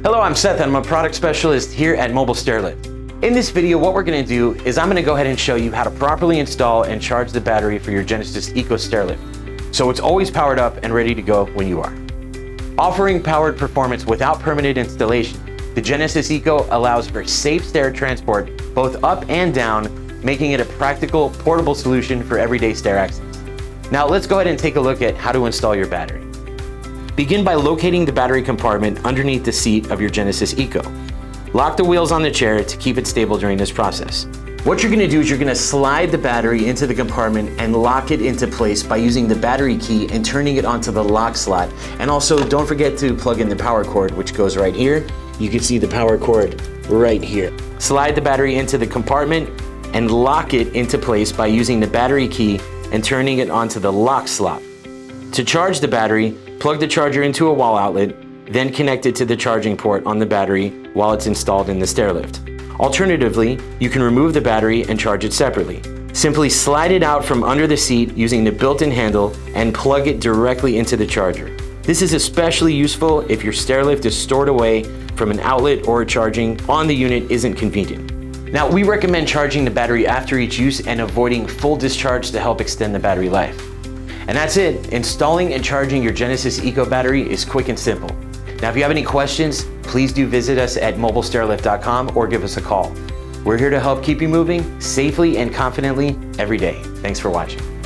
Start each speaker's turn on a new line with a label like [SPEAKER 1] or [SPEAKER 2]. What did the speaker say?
[SPEAKER 1] Hello, I'm Seth and I'm a product specialist here at Mobile Stairlift. In this video, what we're going to do is I'm going to go ahead and show you how to properly install and charge the battery for your Genesis ECO Stairlift, so it's always powered up and ready to go when you are. Offering powered performance without permanent installation, the Genesis ECO allows for safe stair transport both up and down, making it a practical, portable solution for everyday stair access. Now let's go ahead and take a look at how to install your battery. Begin by locating the battery compartment underneath the seat of your Genesis ECO. Lock the wheels on the chair to keep it stable during this process. What you're going to do is you're going to slide the battery into the compartment and lock it into place by using the battery key and turning it onto the lock slot. And also don't forget to plug in the power cord, which goes right here. You can see the power cord right here. Slide the battery into the compartment and lock it into place by using the battery key and turning it onto the lock slot. To charge the battery, plug the charger into a wall outlet, then connect it to the charging port on the battery while it's installed in the stairlift. Alternatively, you can remove the battery and charge it separately. Simply slide it out from under the seat using the built-in handle and plug it directly into the charger. This is especially useful if your stairlift is stored away from an outlet or charging on the unit isn't convenient. Now, we recommend charging the battery after each use and avoiding full discharge to help extend the battery life. And that's it. Installing and charging your Genesis ECO battery is quick and simple. Now, if you have any questions, please do visit us at mobilestairlift.com or give us a call. We're here to help keep you moving safely and confidently every day. Thanks for watching.